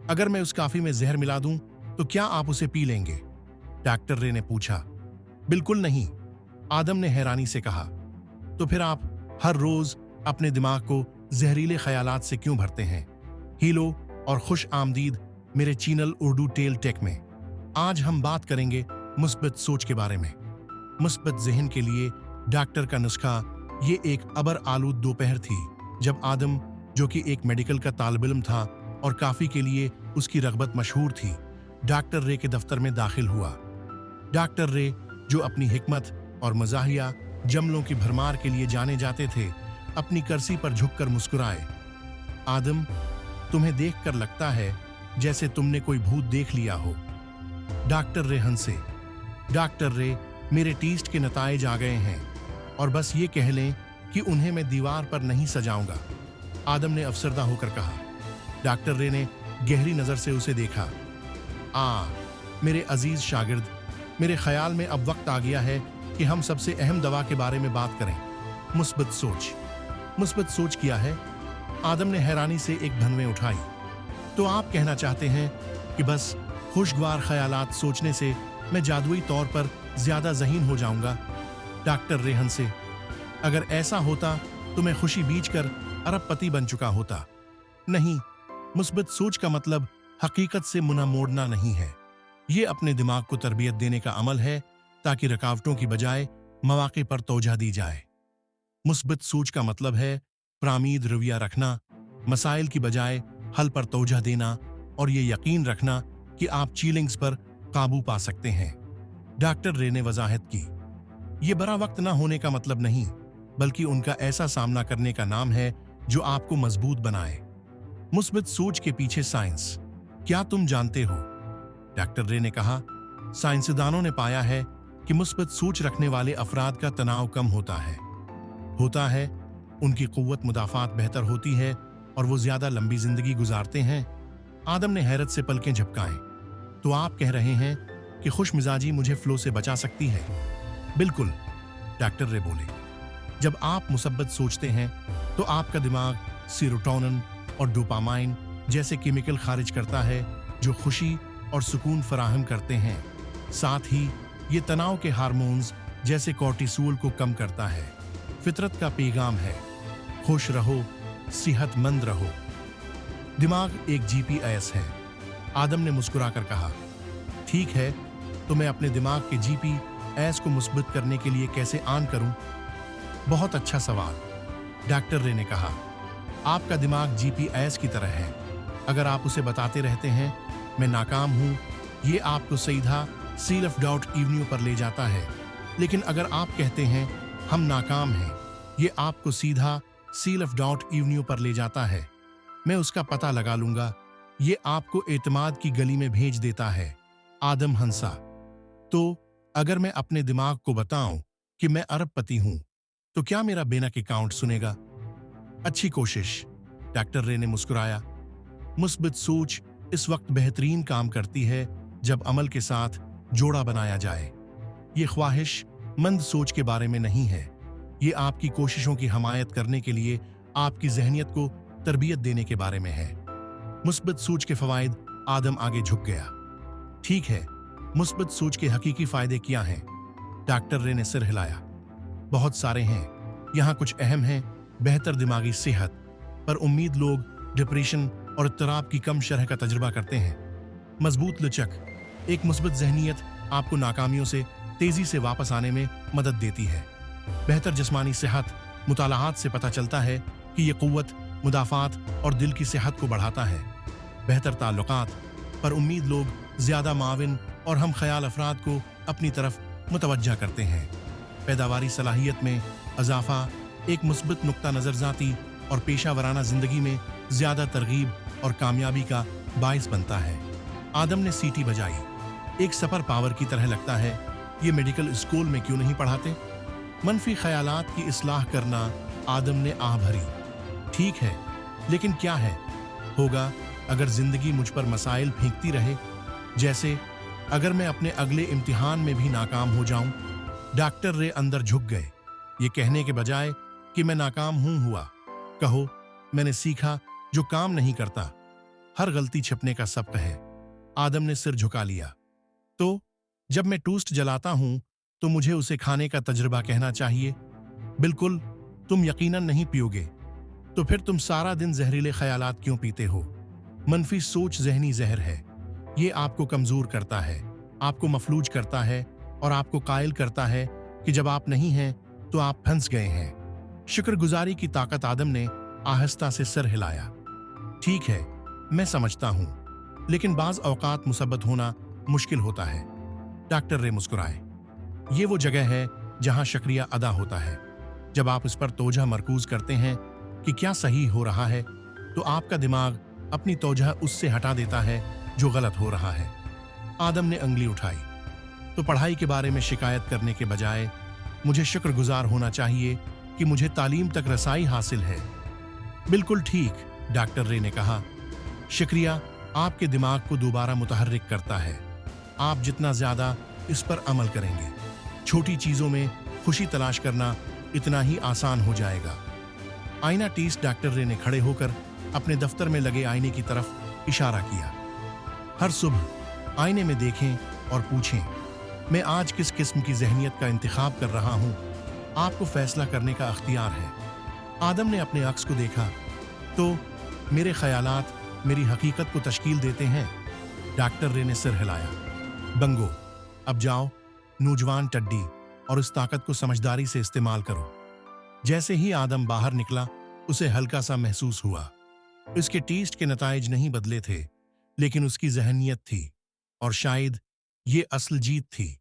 अगर मैं उस कॉफी में जहर मिला दूं तो क्या आप उसे पी लेंगे? डॉक्टर रे ने पूछा। बिल्कुल नहीं, आदम ने हैरानी से कहा। तो फिर आप हर रोज अपने दिमाग को जहरीले ख्यालात से क्यों भरते हैं? हीलो और खुश आमदीद मेरे चैनल उर्दू टेल टेक में। आज हम बात करेंगे मुस्बत सोच के बारे में। मुस्बत जहन के लिए डॉक्टर का नुस्खा। ये एक अबर आलूद दोपहर थी जब आदम, जो कि एक मेडिकल का तालिब इल्म था और काफी के लिए उसकी रगबत मशहूर थी, डॉक्टर रे के दफ्तर में दाखिल हुआ। डॉक्टर रे, जो अपनी हिकमत और मजाहिया जमलों की भरमार के लिए जाने जाते थे, अपनी कुर्सी पर झुककर मुस्कुराए। आदम, तुम्हें देखकर लगता है जैसे तुमने कोई भूत देख लिया हो। डॉक्टर रे हंसे। डॉक्टर रे, मेरे टेस्ट के नताइज आ गए हैं और बस ये कह लें कि उन्हें मैं दीवार पर नहीं सजाऊंगा, आदम ने अफसरदा होकर कहा। डॉक्टर रे ने गहरी नजर से उसे देखा। मेरे अजीज शागिर्द, मेरे ख्याल में अब वक्त आ गया है कि हम सबसे अहम दवा के बारे में बात करें, मुस्बत सोच। मुस्बत सोच क्या है? आदम ने हैरानी से एक भनवें उठाई। तो आप कहना चाहते हैं कि बस खुशगवार ख्यालात सोचने से मैं जादुई तौर पर ज्यादा ज़हीन हो जाऊंगा? डॉक्टर रे हंसे। अगर ऐसा होता तो मैं खुशी बींचकर अरबपति बन चुका होता। नहीं, मुस्बत सोच का मतलब हकीकत से मुंह मोड़ना नहीं है। ये अपने दिमाग को तरबियत देने का अमल है ताकि रुकावटों की बजाय मौके पर तवज्जो दी जाए। मुस्बत सोच का मतलब है प्रामीद रवैया रखना, मसाइल की बजाय हल पर तवज्जो देना और ये यकीन रखना कि आप चीलिंग्स पर काबू पा सकते हैं। डॉक्टर रे ने वजाहत की। ये बड़ा वक्त ना होने का मतलब नहीं, बल्कि उनका ऐसा सामना करने का नाम है जो आपको मजबूत बनाए। मुस्बत सोच के पीछे साइंस। क्या तुम जानते हो? डॉक्टर रे ने कहा, साइंसदानों ने पाया है कि मुस्बत सोच रखने वाले अफराद का तनाव कम होता है, उनकी कुव्वत मुदाफात बेहतर होती है और वो ज्यादा लंबी जिंदगी गुजारते हैं। आदम ने हैरत से पलकें झपकाएं। तो आप कह रहे हैं कि खुश मिजाजी मुझे फ्लो से बचा सकती है? बिल्कुल, डॉक्टर रे बोले। जब आप मुसब्बत सोचते हैं तो आपका दिमाग सीरोटोनिन और डोपामाइन जैसे केमिकल खारिज करता है जो खुशी और सुकून फराहम करते हैं। साथ ही ये तनाव के हार्मोन्स जैसे कॉर्टिसोल को कम करता है। फितरत का पैगाम है, खुश रहो, सेहतमंद रहो। दिमाग एक जीपीएस है, आदम ने मुस्कुराकर कहा। ठीक है, तो मैं अपने दिमाग के जीपीएस को मुस्बत करने के लिए कैसे ऑन करूं? बहुत अच्छा सवाल, डॉक्टर रे ने कहा। आपका दिमाग जीपीएस की तरह है। अगर आप उसे बताते रहते हैं मैं नाकाम हूं, ये आपको सीधा सील ऑफ डाउट एवेन्यू पर ले जाता है। लेकिन अगर आप कहते हैं हम नाकाम हैं, ये आपको सीधा सील ऑफ डाउट एवेन्यू पर ले जाता है। मैं उसका पता लगा लूंगा। ये आपको एतमाद की गली में भेज देता है। आदम हंसा। तो अगर मैं अपने दिमाग को बताऊं कि मैं अरबपति हूं, तो क्या मेरा बैंक अकाउंट सुनेगा? अच्छी कोशिश, डॉक्टर रे ने मुस्कुराया। मुस्बत सोच इस वक्त बेहतरीन काम करती है जब अमल के साथ जोड़ा बनाया जाए। ये ख्वाहिश मंद सोच के बारे में नहीं है, ये आपकी कोशिशों की हमायत करने के लिए आपकी जहनियत को तरबियत देने के बारे में है। मुस्बत सोच के फवायद। आदम आगे झुक गया। ठीक है, मुस्बत सोच के हकीकी फायदे क्या हैं? डॉक्टर रे ने सिर हिलाया। बहुत सारे हैं, यहाँ कुछ अहम हैं। बेहतर दिमागी सेहत पर उम्मीद, लोग डिप्रेशन और इत्तराब की कम शरह का तजुर्बा करते हैं। मजबूत लचक, एक मुस्बत जहनियत आपको नाकामियों से तेजी से वापस आने में मदद देती है। बेहतर जिस्मानी सेहत, मुतालाहात से पता चलता है कि ये कुव्वत मुदाफात और दिल की सेहत को बढ़ाता है। बेहतर ताल्लुकात पर उम्मीद, लोग ज्यादा माविन और हम ख्याल अफराद को अपनी तरफ मुतवज्जा करते हैं। पैदावारी सलाहियत में इजाफा, एक मुस्बत नुक्ता नज़र ज़ाती और पेशा वराना जिंदगी में ज्यादा तरगीब और कामयाबी का बाइस बनता है। आदम ने सीटी बजाई। एक सुपर पावर की तरह लगता है। ये मेडिकल स्कूल में क्यों नहीं पढ़ाते? मनफी ख्यालात की इस्लाह करना, आदम ने आह भरी। ठीक है, लेकिन क्या है होगा अगर जिंदगी मुझ पर मसाइल फेंकती रहे? जैसे अगर मैं अपने अगले इम्तिहान में भी नाकाम हो जाऊं? डॉक्टर रे अंदर झुक गए। ये कहने के बजाय कि मैं नाकाम हुआ, कहो मैंने सीखा जो काम नहीं करता। हर गलती छिपने का सबक है। आदम ने सिर झुका लिया। तो जब मैं टोस्ट जलाता हूं तो मुझे उसे खाने का तजुर्बा कहना चाहिए? बिल्कुल, तुम यकीनन नहीं पियोगे। तो फिर तुम सारा दिन जहरीले ख्यालात क्यों पीते हो? मनफी सोच जहनी जहर है। ये आपको कमजोर करता है, आपको मफलूज करता है और आपको कायल करता है कि जब आप नहीं हैं तो आप फंस गए हैं। शुक्रगुजारी की ताकत। आदम ने आहिस्ता से सर हिलाया। ठीक है, मैं समझता हूं, लेकिन बाज औकात मुसब्बत होना मुश्किल होता है। डॉक्टर रे मुस्कुराए। ये वो जगह है जहां शुक्रिया अदा होता है। जब आप इस पर तोजह मरकूज करते हैं कि क्या सही हो रहा है, तो आपका दिमाग अपनी तोजह उससे हटा देता है जो गलत हो रहा है। आदम ने अंगली उठाई। तो पढ़ाई के बारे में शिकायत करने के बजाय मुझे शुक्रगुजार होना चाहिए कि मुझे तालीम तक रसाई हासिल है। बिल्कुल ठीक, डॉक्टर रे ने कहा। शुक्रिया आपके दिमाग को दोबारा मुतहर्रिक करता है। आप जितना ज्यादा इस पर अमल करेंगे, छोटी चीजों में खुशी तलाश करना इतना ही आसान हो जाएगा। आईना टीस। डॉक्टर रे ने खड़े होकर अपने दफ्तर में लगे आईने की तरफ इशारा किया। हर सुबह आईने में देखें और पूछें, मैं आज किस किस्म की जहनियत का इंतखाब कर रहा हूं? आपको फैसला करने का अख्तियार है। आदम ने अपने अक्स को देखा। तो मेरे ख्यालात मेरी हकीकत को तश्कील देते हैं। डॉक्टर रे ने सिर हिलाया। बंगो, अब जाओ, नौजवान टड्डी, और इस ताकत को समझदारी से इस्तेमाल करो। जैसे ही आदम बाहर निकला, उसे हल्का सा महसूस हुआ। इसके टेस्ट के नताइज नहीं बदले थे, लेकिन उसकी जहनियत थी, और शायद ये असल जीत थी।